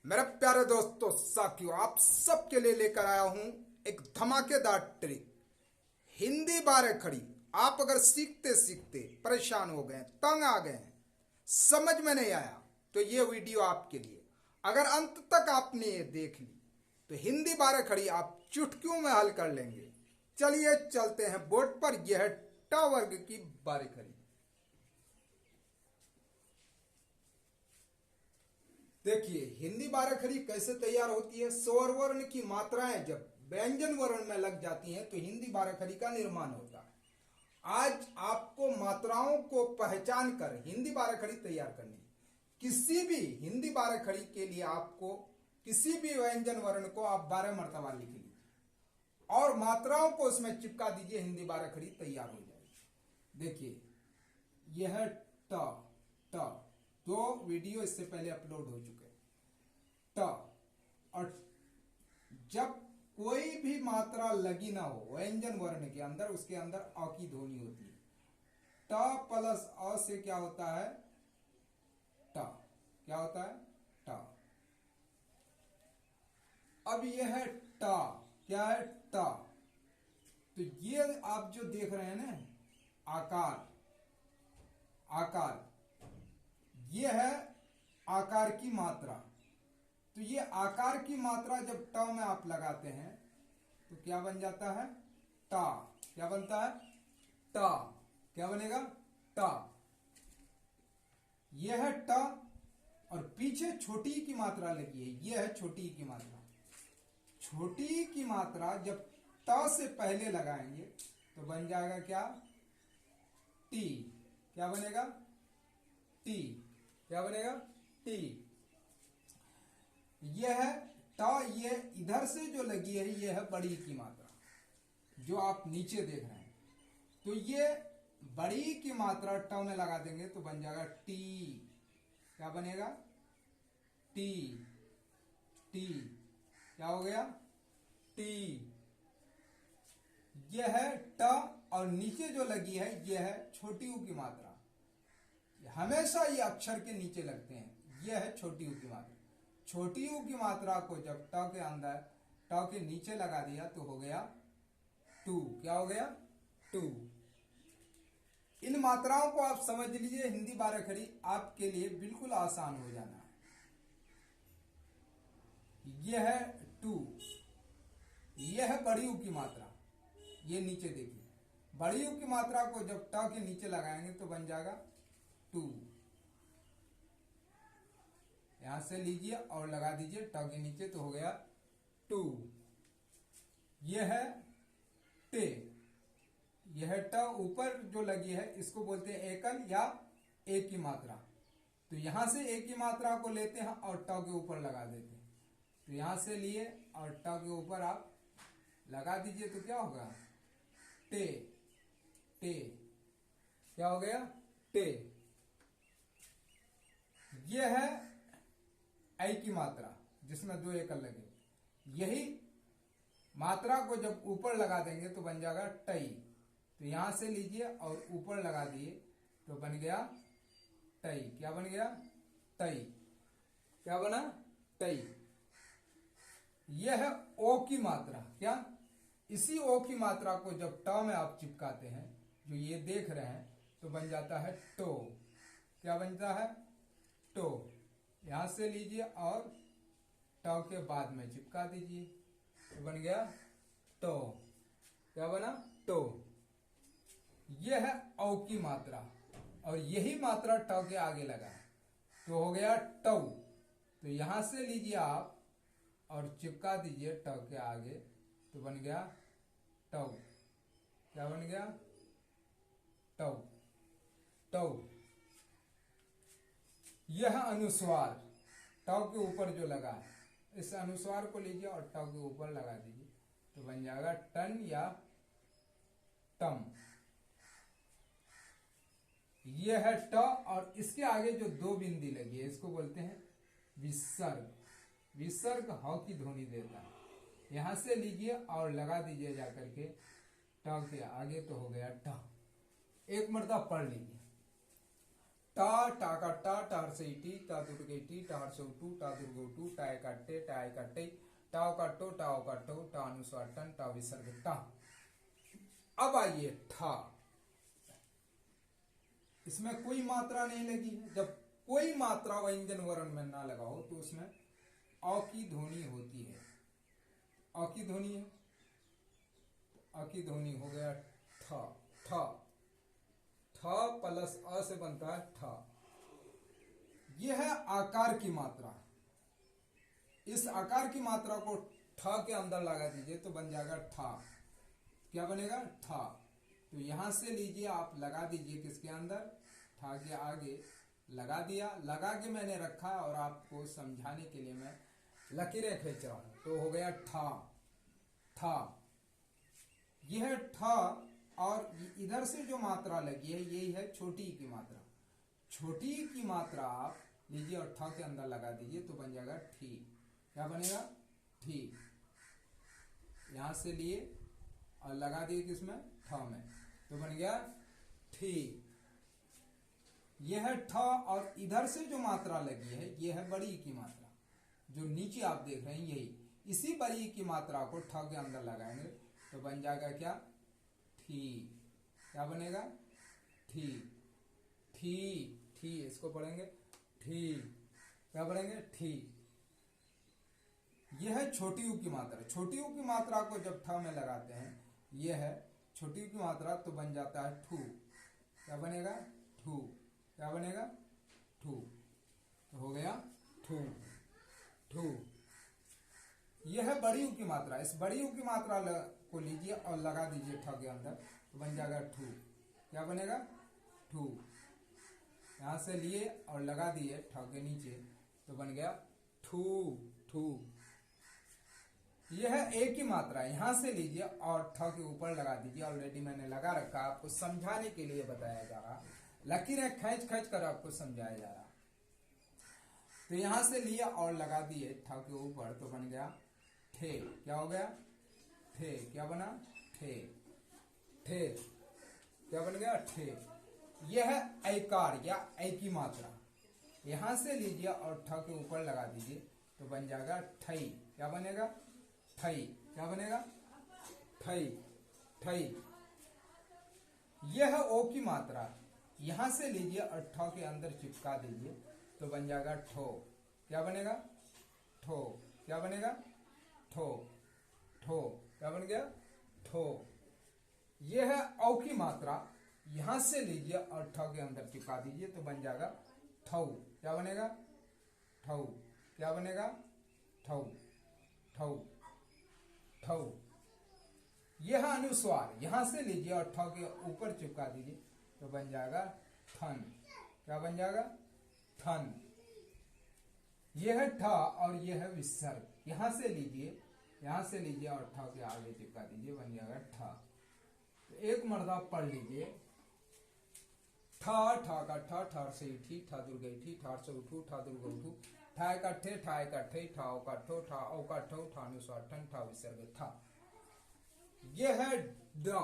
मेरे प्यारे दोस्तों साथियों, आप सबके लिए लेकर आया हूं एक धमाकेदार ट्रिक। हिंदी बारह खड़ी। आप अगर सीखते सीखते परेशान हो गए, तंग आ गए हैं, समझ में नहीं आया, तो ये वीडियो आपके लिए। अगर अंत तक आपने ये देख ली तो हिंदी बारह खड़ी आप चुटकियों में हल कर लेंगे। चलिए चलते हैं बोर्ड पर। यह है ट वर्ग की बारह खड़ी। देखिए हिंदी बाराखड़ी कैसे तैयार होती है। स्वर वर्ण की मात्राएं जब व्यंजन वर्ण में लग जाती हैं तो हिंदी बाराखड़ी का निर्माण होता है। आज आपको मात्राओं को पहचान कर हिंदी बाराखड़ी तैयार करनी है। किसी भी हिंदी बाराखड़ी के लिए आपको किसी भी व्यंजन वर्ण को आप 12 मर्तबा लिख लीजिए और मात्राओं को उसमें चिपका दीजिए। हिंदी बाराखड़ी तैयार हो जाएगी। देखिए यह ट ट दो वीडियो इससे पहले अपलोड हो चुके हैं। ट और जब कोई भी मात्रा लगी ना हो व्यंजन वर्ण के अंदर, उसके अंदर अ की ध्वनि होती है। ट प्लस अ से क्या होता है? ट। क्या होता है? ट। अब यह है ट। क्या है? ट। तो ये आप जो देख रहे हैं ना, आकार, आकार, ये है आकार की मात्रा। तो ये आकार की मात्रा जब ट में आप लगाते हैं तो क्या बन जाता है? टा। क्या बनता है? टा। क्या बनेगा? टा। यह है ट और पीछे छोटी की मात्रा लगी है। यह है छोटी की मात्रा। छोटी की मात्रा जब ट से पहले लगाएंगे तो बन जाएगा क्या? टी। क्या बनेगा? टी। क्या बनेगा? टी। यह है ट। ये इधर से जो लगी है यह है बड़ी की मात्रा, जो आप नीचे देख रहे हैं। तो ये बड़ी की मात्रा ट में लगा देंगे तो बन जाएगा टी। क्या बनेगा? टी। टी। क्या हो गया? टी। यह है ट और नीचे जो लगी है यह है छोटी ऊ की मात्रा। हमेशा ये अक्षर के नीचे लगते हैं। यह है छोटी ऊ की मात्रा। छोटी ऊ की मात्रा को जब ट के अंदर ट के नीचे लगा दिया तो हो गया टू। क्या हो गया? टू। इन मात्राओं को आप समझ लीजिए। हिंदी बाराखड़ी आपके लिए बिल्कुल आसान हो जाना है। यह है टू। यह है बड़ी ऊ की मात्रा। ये नीचे देखिए, बड़ी ऊ की मात्रा को जब ट के नीचे लगाएंगे तो बन जाएगा टू। यहां से लीजिए और लगा दीजिए ट के नीचे तो हो गया टू। यह है टे। यह ट ऊपर जो लगी है इसको बोलते हैं एकल या एक की मात्रा। तो यहां से एक की मात्रा को लेते हैं और ट के ऊपर लगा देते हैं। तो यहां से लिए और ट के ऊपर आप लगा दीजिए तो क्या होगा? टे। टे। क्या हो गया? टे। यह है ऐ की मात्रा जिसमें दो एकल लगे। यही मात्रा को जब ऊपर लगा देंगे तो बन जाएगा टई। तो यहां से लीजिए और ऊपर लगा दिए तो बन गया टई। क्या बन गया? टई। क्या बना? टई। यह है ओ की मात्रा। क्या? इसी ओ की मात्रा को जब ट में आप चिपकाते हैं, जो ये देख रहे हैं, तो बन जाता है टो। क्या बनता है? टो। यहां से लीजिए और ट के बाद में चिपका दीजिए तो बन गया टो। क्या बना? टो। यह है औ की मात्रा और यही मात्रा ट के आगे लगा है तो हो गया टौ। तो यहां से लीजिए आप और चिपका दीजिए ट के आगे तो बन गया टौ। क्या बन गया? टौ। टौ। यह अनुस्वार ट के ऊपर जो लगा है, इस अनुस्वार को लीजिए और ट के ऊपर लगा दीजिए तो बन जाएगा टन या टम। यह है ट और इसके आगे जो दो बिंदी लगी है इसको बोलते हैं विसर्ग। विसर्ग ह की ध्वनि देता है। यहां से लीजिए और लगा दीजिए जाकर के ट के आगे तो हो गया ट। एक मर्तबा पढ़ लीजिए। टा का टा, टार से टी, टा दुर्ग टी, टार से टू, टा दुर्ग टू, टाय काटे, टाय काटे, टाव काटो, टाव काटो, टा अनुस्वार टन, टा विसर्ग टा। अब आइए ठा, इसमें कोई मात्रा नहीं लगी है। जब कोई मात्रा व्यंजन वर्ण में ना लगा हो तो उसमें अ की ध्वनि होती है। अ की ध्वनि है, अ की ध्वनि हो गया ठ। ठ, ठ प्लस अ से बनता है ठ। यह है आकार की मात्रा। इस आकार की मात्रा को ठ के अंदर लगा दीजिए तो बन जाएगा ठा। क्या बनेगा? ठा। तो यहां से लीजिए आप लगा दीजिए किसके अंदर? ठा के आगे लगा दिया। लगा के मैंने रखा और आपको समझाने के लिए मैं लकीरें खींच रहा हूं। तो हो गया ठा। ठा, यह ठा और इधर से जो मात्रा लगी है यही है छोटी की मात्रा। छोटी की मात्रा आप लीजिए और ठा के अंदर लगा दीजिए तो बन जाएगा ठी। क्या बनेगा? ठी। यहां से लिए और लगा दिए किसमें? ठ में, तो बन गया ठी। यह ठ और इधर से जो मात्रा लगी है यह है बड़ी की मात्रा। जो नीचे आप देख रहे हैं यही, इसी बड़ी की मात्रा को ठ के अंदर लगाएंगे तो बन जाएगा क्या? ठी। क्या बनेगा? ठी। ठी। ठी, इसको पढ़ेंगे ठी। क्या पढ़ेंगे? ठी। यह है छोटी ऊ की मात्रा। छोटी ऊ की मात्रा को जब ठ में लगाते हैं, यह है छोटी ऊ की मात्रा, तो बन जाता है ठू। क्या बनेगा? ठू। क्या बनेगा? ठू। तो हो गया ठू। ठू। यह है बड़ी ऊ की मात्रा। इस बड़ी ऊ की मात्रा को लीजिए और लगा दीजिए ठ के अंदर तो बन जाएगा ठू। क्या बनेगा? ठू। यहां से लिए और लगा दिए ठ के नीचे तो बन गया ठू। ठू। यह है ए की मात्रा। यहां से लीजिए और ठ के ऊपर लगा दीजिए। ऑलरेडी मैंने लगा रखा, आपको समझाने के लिए बताया जा रहा, लकीरें खींच खींच कर आपको समझाया जा रहा। तो यहां से लिया और लगा दिए ठ के ऊपर तो बन गया ठे। क्या हो गया? ठे। क्या बना? ठे। ठे। क्या बन गया? ठे। यह है ऐकार या ऐ की मात्रा। यहां से लीजिए और ठ के ऊपर लगा दीजिए तो बन जाएगा ठई। क्या बनेगा? ठई। क्या बनेगा? ठई। ठई। यह है ओ की मात्रा। यहां से लीजिए और ठ के अंदर चिपका दीजिए तो बन जाएगा ठो। क्या बनेगा? ठो। क्या बनेगा? ठो। ठो। क्या बन गया? ठो। यह है औ की मात्रा। यहां से लीजिए और ठ के अंदर चिपका दीजिए तो बन जाएगा ठऊ। क्या बनेगा? ठऊ। क्या बनेगा? ठऊ। ठऊ। ठऊ। यह अनुस्वार। यहां से लीजिए और ठ के ऊपर चिपका दीजिए तो बन जाएगा थन। क्या बन जाएगा? थन। यह है ठ और यह है विसर्ग। यहां से लीजिए, यहां से लीजिए और ठ के आगे चिपका दीजिए, बन जाएगा ठ। तो एक मर्दा पढ़ लीजिए। ठा, ठा का ठा, ठार से ठी, ठा दुर्ग ठी, ठार से उठू, ठा दुर्ग उठू, ठाय का ठे, ठाय का ठे, ठाओ का ठो, ठा औ का ठो, ठा अनुस्वार ठन, ठा विसर्ग ठा। यह है ड।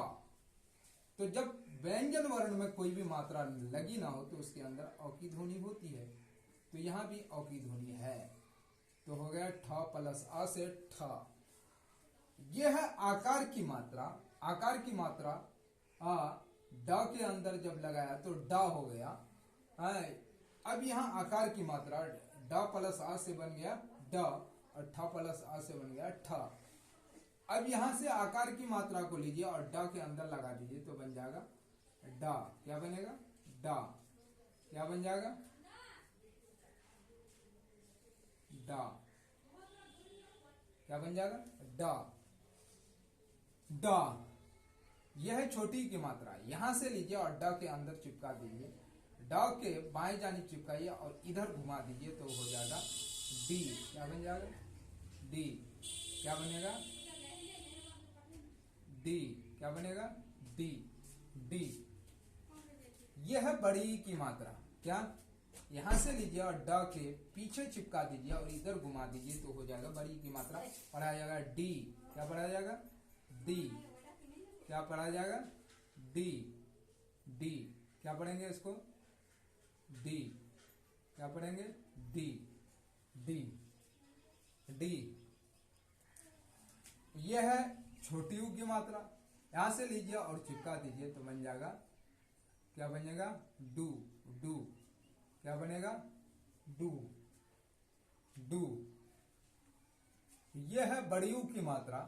तो जब व्यंजन वर्ण में कोई भी मात्रा लगी ना हो तो उसके अंदर अ की ध्वनि होती है। तो यहां भी अ की ध्वनि है। तो हो गया ठ प्लस अ से ठ। यह है आकार की मात्रा। आकार की मात्रा आ ड के अंदर जब लगाया तो ड हो गया। अब यहां आकार की मात्रा ड प्लस आ से बन गया ड और ठ प्लस आ से बन गया ठ। अब यहां से आकार की मात्रा को लीजिए और ड के अंदर लगा दीजिए तो बन जाएगा डा। क्या बनेगा? डा। क्या बन जाएगा? डा। क्या बन जाएगा? डा। डा। यह है छोटी की मात्रा। यहां से लीजिए और ड के अंदर चिपका दीजिए। ड के बाएं जानी चिपकाइए और इधर घुमा दीजिए तो हो जाएगा डी। क्या बन जाएगा? डी। क्या बनेगा? डी। क्या बनेगा? डी। डी। यह है बड़ी की मात्रा। क्या? यहां से लीजिए और ड के पीछे चिपका दीजिए और इधर घुमा दीजिए तो हो जाएगा बड़ी की मात्रा। पढ़ा जाएगा डी। क्या पढ़ा जाएगा? डी। क्या पढ़ा जाएगा? डी। डी। क्या पढ़ेंगे इसको? डी, क्या पढ़ेंगे? D, D, D. यह है छोटी ऊ की मात्रा, यहां से लीजिए और चिपका दीजिए तो बन जाएगा, क्या बनेगा? डू, डू, क्या बनेगा? Do, do. यह है बड़ी ऊ की मात्रा,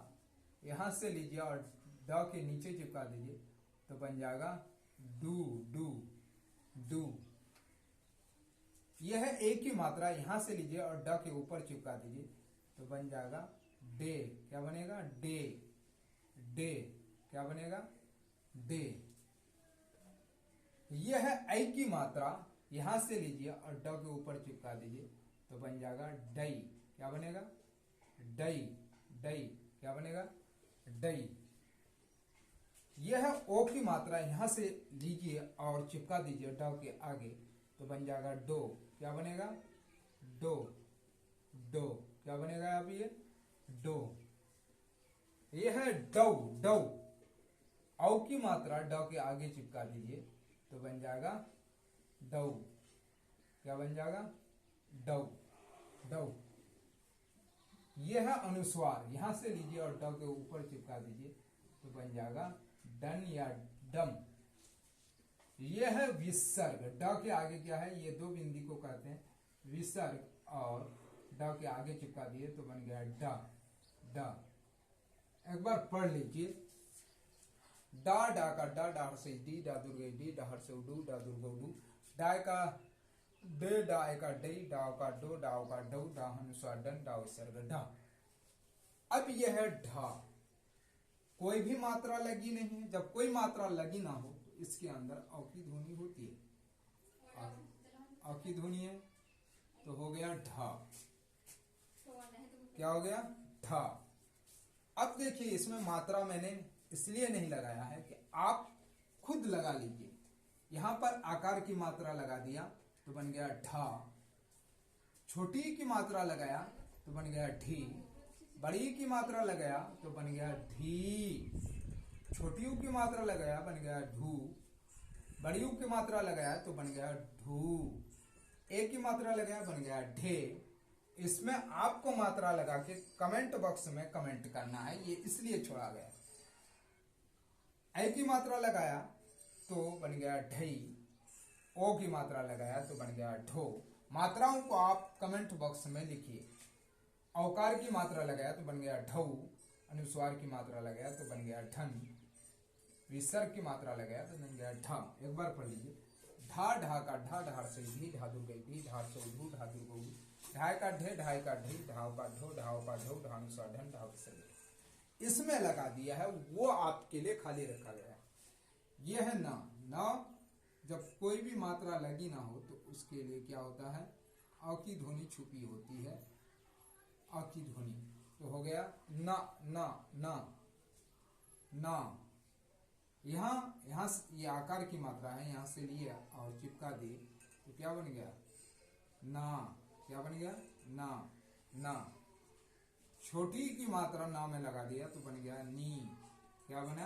यहां से लीजिए और ड के नीचे चिपका दीजिए तो बन जाएगा डू, डू, डू। यह है ए की मात्रा, यहां से लीजिए और ड के ऊपर चिपका दीजिए तो बन जाएगा डे, क्या बनेगा? डे, डे, क्या बनेगा? डे। यह है ऐ की मात्रा, यहां से लीजिए और ड के ऊपर चिपका दीजिए तो बन जाएगा डई, क्या बनेगा? डई, डई, क्या बनेगा? डई। यह है ओ की मात्रा, यहां से लीजिए और चिपका दीजिए ड के आगे तो बन जाएगा डो, क्या बनेगा? डो, डो, क्या बनेगा? आप ये डो। यह है डौ, डौ, औ की मात्रा ड के आगे चिपका दीजिए तो बन जाएगा डौ, क्या बन जाएगा? डौ, डौ। यह है अनुस्वार, यहां से लीजिए और ड के ऊपर चिपका दीजिए तो बन जाएगा डन या डम। यह है विसर्ग, ड के आगे क्या है? ये दो बिंदी को कहते हैं विसर्ग, और ड के आगे चिपका दिए तो बन गया ड, ड। एक बार पढ़ लीजिए, डा, डा का डा, डाहर से डी, डा दुर्गे डी, डाहर से डू, डा दुर्गो डू, डाय का डे, डाय का डई, डाव का डो, डाव का डौ, डा अनुस्वार डन, डा विसर्ग ढा। अब यह है ढा, कोई भी मात्रा लगी नहीं है। जब कोई मात्रा लगी ना हो तो इसके अंदर औ की ध्वनि होती है, औ की ध्वनि है तो हो गया ढा, क्या हो गया? ढा। अब देखिए इसमें मात्रा मैंने इसलिए नहीं लगाया है कि आप खुद लगा लीजिए। यहां पर आकार की मात्रा लगा दिया तो बन गया ढा, छोटी की मात्रा लगाया तो बन गया ढी, बड़ी की मात्रा लगाया तो बन गया ढी, छोटी की मात्रा लगाया बन गया ढू, बड़ी की मात्रा लगाया तो बन गया ढू, ए की मात्रा लगाया बन गया ढे। इसमें आपको मात्रा लगा के कमेंट बॉक्स में कमेंट करना है, ये इसलिए छोड़ा गया। ऐ की मात्रा लगाया तो बन गया ढई, ओ की मात्रा लगाया तो बन गया ढो। मात्राओं को आप कमेंट बॉक्स में लिखिए। औकार की मात्रा लगाया तो बन गया ढऊ, अनुस्वार की मात्रा लगाया तो बन गया ढन, विसर्ग की मात्रा लगाया तो बन गया ढा। एक बार पढ़ लीजिए, ढा, ढा का ढा, ढार से ढी, ढा दुर्गे ढी, ढार से ढू, ढा दुर्गो ढू, ढाई का ढे, ढाई का ढी, ढाव का ढो, ढाव का ढो, ढा अनुस्वार ढन, ढा विसर्ग। इसमें लगा दिया है, वो आपके लिए खाली रखा गया है। यह है ना, ना जब कोई भी मात्रा लगी ना हो तो उसके लिए क्या होता है? अ की ध्वनि छुपी होती है, अ की ध्वनि। तो हो गया ना, ना, ना, ना। यहां ये आकार की मात्रा है, यहां से लिया और चिपका दिए तो क्या बन गया? ना, क्या बन गया? ना, ना। छोटी की मात्रा ना में लगा दिया तो बन गया नी, क्या बना?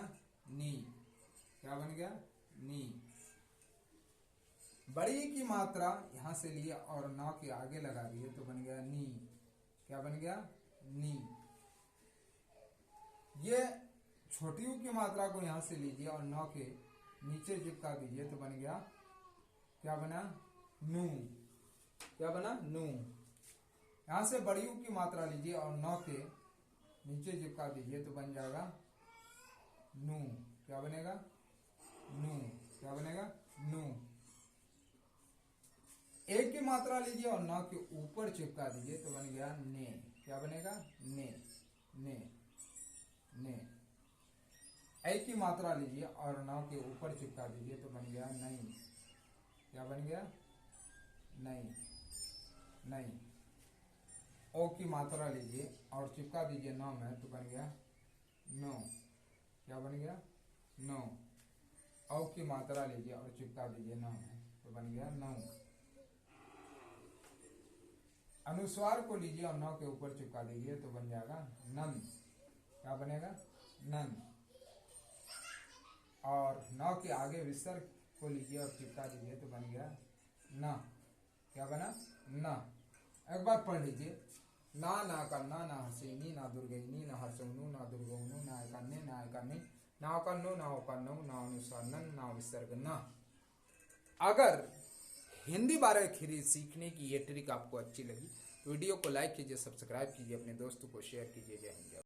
नी, क्या बन गया? नी। बड़ी की मात्रा यहां से लिया और ना के आगे लगा दिए तो बन गया नी, क्या बन गया? नी। ये छोटी की मात्रा को यहां से लीजिए और नौ के नीचे चिपका दीजिए तो बन गया, क्या बना? नू, क्या बना? नू। यहां से बड़ी की मात्रा लीजिए और नौ के नीचे चिपका दीजिए तो बन जाएगा नू, क्या बनेगा? नू, क्या बनेगा? नू। एक की मात्रा लीजिए और नौ के ऊपर चिपका दीजिए तो बन गया ने, क्या बनेगा? ने, ने, ने। ए की मात्रा लीजिए और नौ के ऊपर चिपका दीजिए तो बन गया नहीं, क्या बन गया? नहीं, नहीं। ओ की मात्रा लीजिए और चिपका दीजिए नौ में तो बन गया नो, क्या बन गया? नो। औ की मात्रा लीजिए और चिपका दीजिए नौ में तो बन गया नौ। अनुस्वार को लीजिए और नौ के ऊपर चिपका दीजिए तो बन जाएगा नन, क्या बनेगा? नन। और नौ के आगे विसर्ग को लीजिए और चिपका दीजिए तो बन गया ना, क्या बना ना। एक बार पढ़ लीजिए, ना ना करना, ना हसीनी, ना दुर्गेनी, ना हर्षौनु, ना दुर्गौनु, ना करने, ना करने, ना करनो, ना करनो, ना अनुसरणन, ना विसर्ग ना। अगर हिंदी 12 खीरी सीखने की ये ट्रिक आपको अच्छी लगी तो वीडियो को लाइक कीजिए, सब्सक्राइब कीजिए, अपने दोस्तों को शेयर कीजिए। जय हिंद।